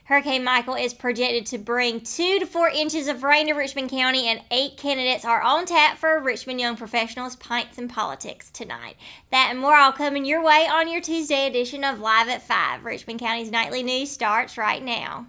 Hurricane Michael is projected to bring 2 to 4 inches of rain to Richmond County, and 8 candidates are on tap for Richmond Young Professionals Pints and Politics tonight. That and more all coming your way on your Tuesday edition of Live at 5. Richmond County's nightly news starts right now.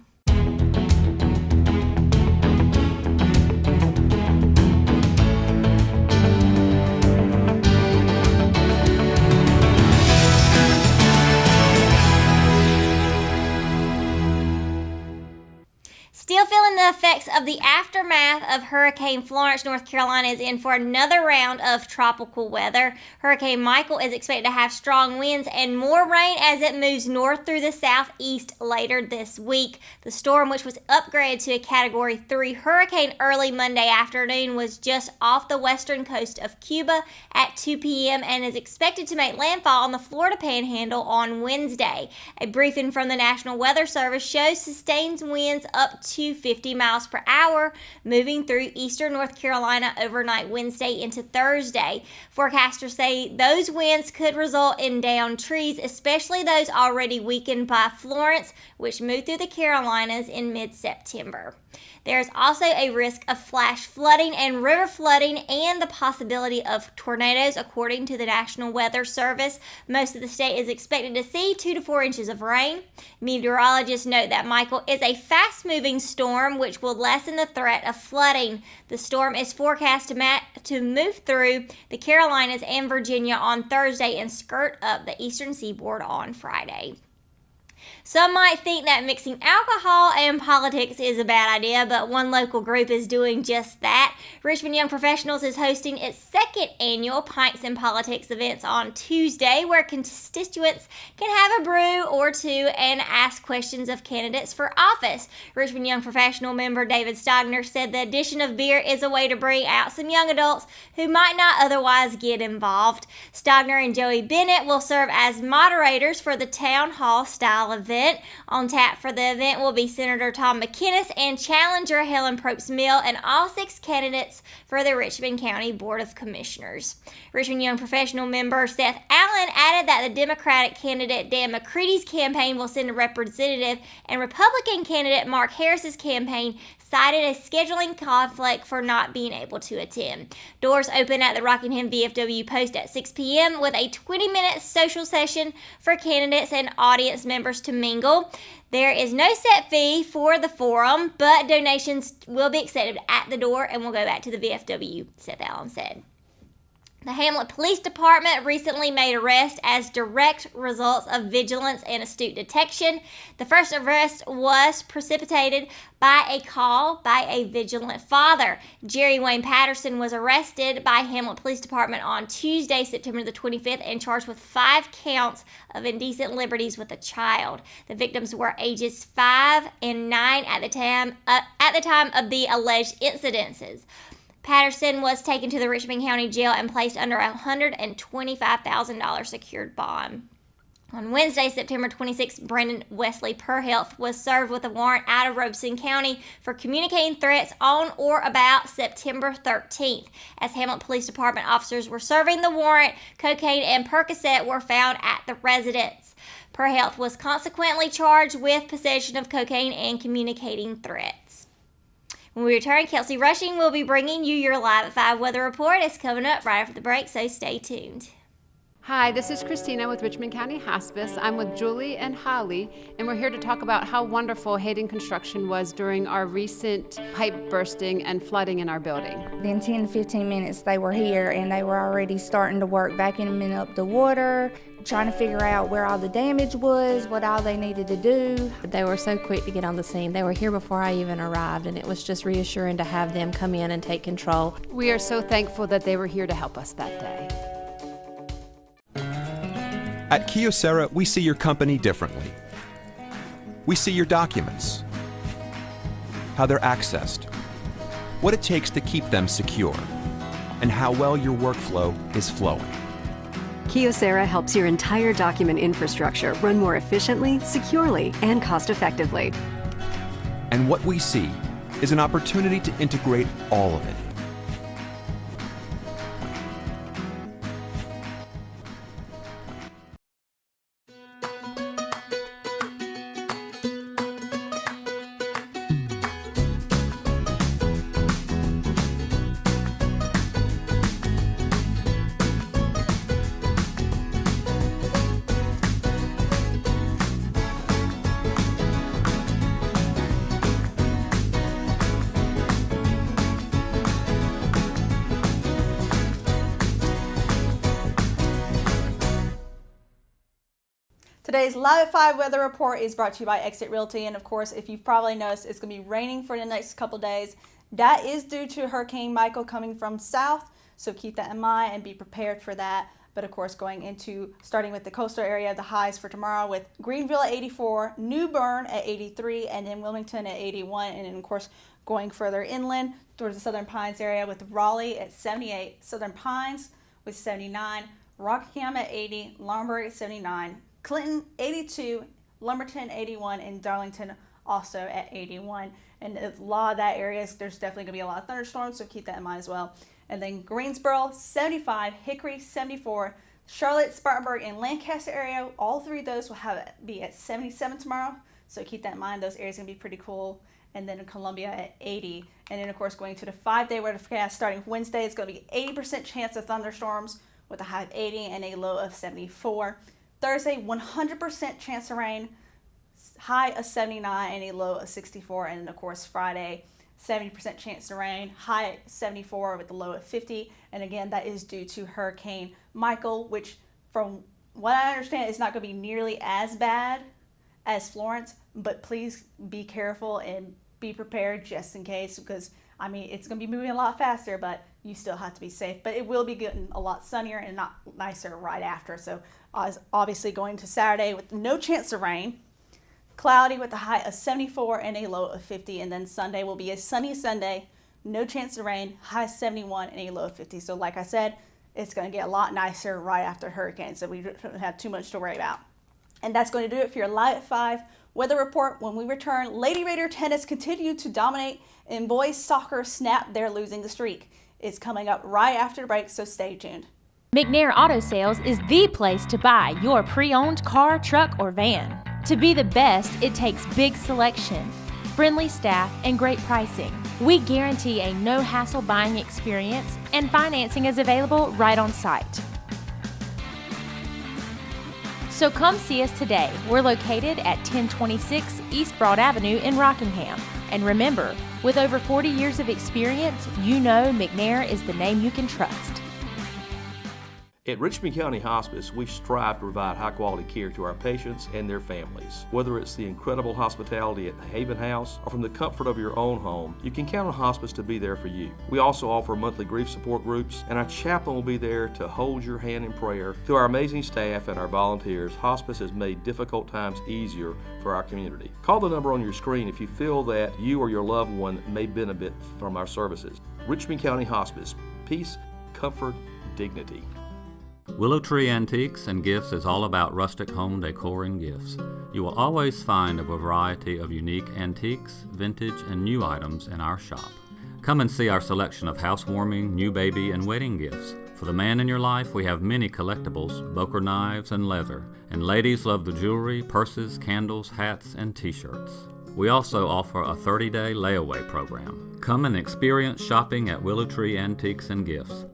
Still feeling the effects of the aftermath of Hurricane Florence, North Carolina is in for another round of tropical weather. Hurricane Michael is expected to have strong winds and more rain as it moves north through the southeast later this week. The storm, which was upgraded to a Category 3 hurricane early Monday afternoon, was just off the western coast of Cuba at 2 p.m. and is expected to make landfall on the Florida Panhandle on Wednesday. A briefing from the National Weather Service shows sustained winds up to 50 miles per hour moving through eastern North Carolina overnight Wednesday into Thursday. Forecasters say those winds could result in downed trees, especially those already weakened by Florence, which moved through the Carolinas in mid-September. There is also a risk of flash flooding and river flooding and the possibility of tornadoes, according to the National Weather Service. Most of the state is expected to see 2 to 4 inches of rain. Meteorologists note that Michael is a fast-moving storm, which will lessen the threat of flooding. The storm is forecast to move through the Carolinas and Virginia on Thursday and skirt up the eastern seaboard on Friday. Some might think that mixing alcohol and politics is a bad idea, but one local group is doing just that. Richmond Young Professionals is hosting its second annual Pints and Politics events on Tuesday, where constituents can have a brew or two and ask questions of candidates for office. Richmond Young Professional member David Stogner said the addition of beer is a way to bring out some young adults who might not otherwise get involved. Stogner and Joey Bennett will serve as moderators for the town hall style event. On tap for the event will be Senator Tom McInnes and challenger Helen Probst-Mill and all 6 candidates for the Richmond County Board of Commissioners. Richmond Young Professional member Seth Allen added that the Democratic candidate Dan McCready's campaign will send a representative, and Republican candidate Mark Harris's campaign cited a scheduling conflict for not being able to attend. Doors open at the Rockingham VFW Post at 6 p.m. with a 20-minute social session for candidates and audience members to mingle. There is no set fee for the forum, but donations will be accepted at the door and will go back to the VFW, Seth Allen said. The Hamlet Police Department recently made arrests as direct results of vigilance and astute detection. The first arrest was precipitated by a call by a vigilant father. Jerry Wayne Patterson was arrested by Hamlet Police Department on Tuesday, September the 25th, and charged with 5 counts of indecent liberties with a child. The victims were ages 5 and 9 at the time of the alleged incidences. Patterson was taken to the Richmond County Jail and placed under a $125,000 secured bond. On Wednesday, September 26, Brandon Wesley Perhealth was served with a warrant out of Robeson County for communicating threats on or about September 13th. As Hamlet Police Department officers were serving the warrant, cocaine and Percocet were found at the residence. Perhealth was consequently charged with possession of cocaine and communicating threats. When we return, Kelsey Rushing will be bringing you your Live at 5 weather report. It's coming up right after the break, so stay tuned. Hi, this is Christina with Richmond County Hospice. I'm with Julie and Holly, and we're here to talk about how wonderful Hayden Construction was during our recent pipe bursting and flooding in our building. In 10 to 15 minutes, they were here, and they were already starting to work, vacuuming up the water, trying to figure out where all the damage was, what all they needed to do. They were so quick to get on the scene. They were here before I even arrived, and it was just reassuring to have them come in and take control. We are so thankful that they were here to help us that day. At Kyocera, we see your company differently. We see your documents, how they're accessed, what it takes to keep them secure, and how well your workflow is flowing. Kyocera helps your entire document infrastructure run more efficiently, securely, and cost-effectively. And what we see is an opportunity to integrate all of it. Today's Live at 5 weather report is brought to you by Exit Realty. And of course, if you've probably noticed, it's going to be raining for the next couple days. That is due to Hurricane Michael coming from south. So keep that in mind and be prepared for that. But of course, starting with the coastal area, the highs for tomorrow with Greenville at 84, New Bern at 83, and then Wilmington at 81. And then of course, going further inland towards the Southern Pines area with Raleigh at 78, Southern Pines with 79, Rockingham at 80, Lombard at 79, Clinton 82, Lumberton 81, and Darlington also at 81. And a lot of that area, there's definitely going to be a lot of thunderstorms, so keep that in mind as well. And then Greensboro 75, Hickory 74, Charlotte, Spartanburg, and Lancaster area, all three of those will be at 77 tomorrow, so keep that in mind. Those areas are going to be pretty cool. And then in Columbia at 80. And then of course going to the 5-day weather forecast starting Wednesday, it's going to be 80% chance of thunderstorms with a high of 80 and a low of 74. Thursday, 100% chance of rain, high of 79 and a low of 64. And then of course Friday, 70% chance of rain, high 74 with a low of 50. And again, that is due to Hurricane Michael, which from what I understand is not going to be nearly as bad as Florence, but please be careful and be prepared just in case, because I mean, it's going to be moving a lot faster, but you still have to be safe. But it will be getting a lot sunnier and not nicer right after. So obviously going to Saturday with no chance of rain, cloudy with a high of 74 and a low of 50. And then Sunday will be a sunny Sunday, no chance of rain, high 71 and a low of 50. So like I said, it's going to get a lot nicer right after hurricane. So we don't have too much to worry about. And that's going to do it for your Live at 5 weather report. When we return, Lady Raider tennis continued to dominate and boys soccer snapped their losing streak. It's coming up right after the break, so stay tuned. McNair Auto Sales is the place to buy your pre-owned car, truck, or van. To be the best, it takes big selection, friendly staff, and great pricing. We guarantee a no-hassle buying experience, and financing is available right on site. So come see us today. We're located at 1026 East Broad Avenue in Rockingham. And remember, with over 40 years of experience, you know McNair is the name you can trust. At Richmond County Hospice, we strive to provide high-quality care to our patients and their families. Whether it's the incredible hospitality at the Haven House or from the comfort of your own home, you can count on hospice to be there for you. We also offer monthly grief support groups, and our chaplain will be there to hold your hand in prayer. Through our amazing staff and our volunteers, hospice has made difficult times easier for our community. Call the number on your screen if you feel that you or your loved one may benefit from our services. Richmond County Hospice. Peace, comfort, dignity. Willow Tree Antiques and Gifts is all about rustic home decor and gifts. You will always find a variety of unique antiques, vintage, and new items in our shop. Come and see our selection of housewarming, new baby, and wedding gifts. For the man in your life, we have many collectibles, Boker knives, and leather. And ladies love the jewelry, purses, candles, hats, and t-shirts. We also offer a 30-day layaway program. Come and experience shopping at Willow Tree Antiques and Gifts.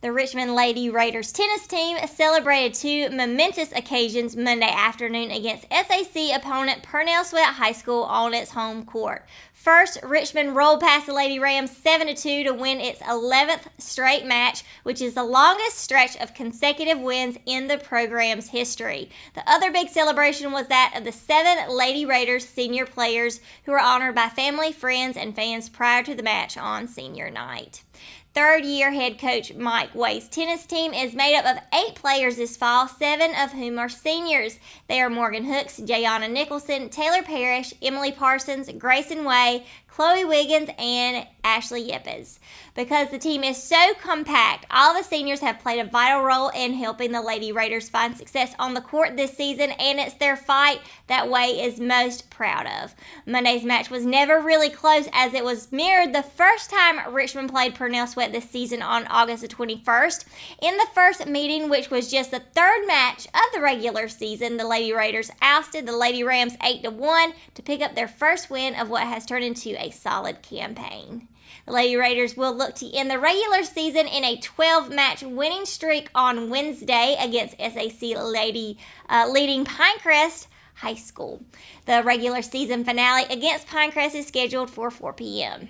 The Richmond Lady Raiders tennis team celebrated two momentous occasions Monday afternoon against SAC opponent Purnell Sweat High School on its home court. First, Richmond rolled past the Lady Rams 7-2 to win its 11th straight match, which is the longest stretch of consecutive wins in the program's history. The other big celebration was that of the 7 Lady Raiders senior players who were honored by family, friends, and fans prior to the match on senior night. Third-year head coach Mike Way's tennis team is made up of 8 players this fall, 7 of whom are seniors. They are Morgan Hooks, Jayana Nicholson, Taylor Parrish, Emily Parsons, Grayson Way, Chloe Wiggins, and Ashley Yepes. Because the team is so compact, all the seniors have played a vital role in helping the Lady Raiders find success on the court this season, and it's their fight that Way is most proud of. Monday's match was never really close, as it was mirrored the first time Richmond played Purnell Sweat this season on August the 21st. In the first meeting, which was just the third match of the regular season, the Lady Raiders ousted the Lady Rams 8-1 to pick up their first win of what has turned into a solid campaign. The Lady Raiders will look to end the regular season in a 12-match winning streak on Wednesday against SAC leading Pinecrest High School. The regular season finale against Pinecrest is scheduled for 4 p.m.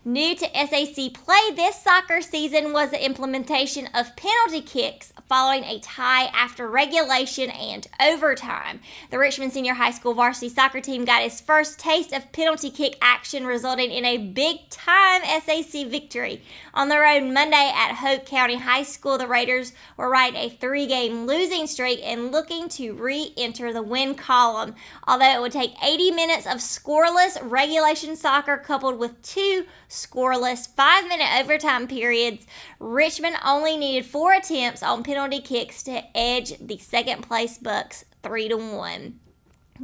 New to SAC play this soccer season was the implementation of penalty kicks following a tie after regulation and overtime. The Richmond Senior High School varsity soccer team got its first taste of penalty kick action, resulting in a big-time SAC victory. On the road Monday at Hope County High School, the Raiders were riding a 3-game losing streak and looking to re-enter the win column. Although it would take 80 minutes of scoreless regulation soccer coupled with 2 scoreless 5-minute overtime periods, Richmond only needed 4 attempts on penalty kicks to edge the second-place Bucks 3-1.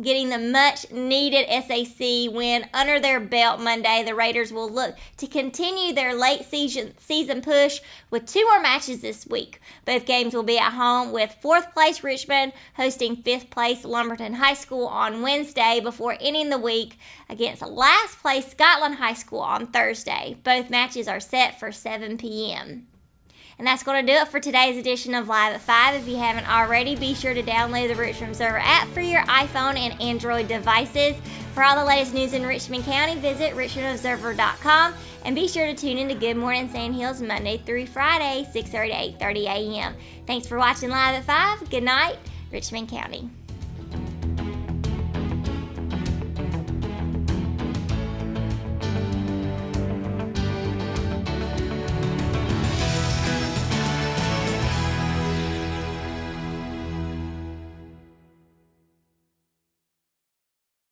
Getting the much-needed SAC win under their belt Monday, the Raiders will look to continue their late season push with 2 more matches this week. Both games will be at home, with 4th-place Richmond hosting 5th-place Lumberton High School on Wednesday before ending the week against last-place Scotland High School on Thursday. Both matches are set for 7 p.m. And that's going to do it for today's edition of Live at 5. If you haven't already, be sure to download the Richmond Observer app for your iPhone and Android devices. For all the latest news in Richmond County, visit richmondobserver.com, and be sure to tune in to Good Morning Sand Hills Monday through Friday, 6:30 to 8:30 a.m. Thanks for watching Live at 5. Good night, Richmond County.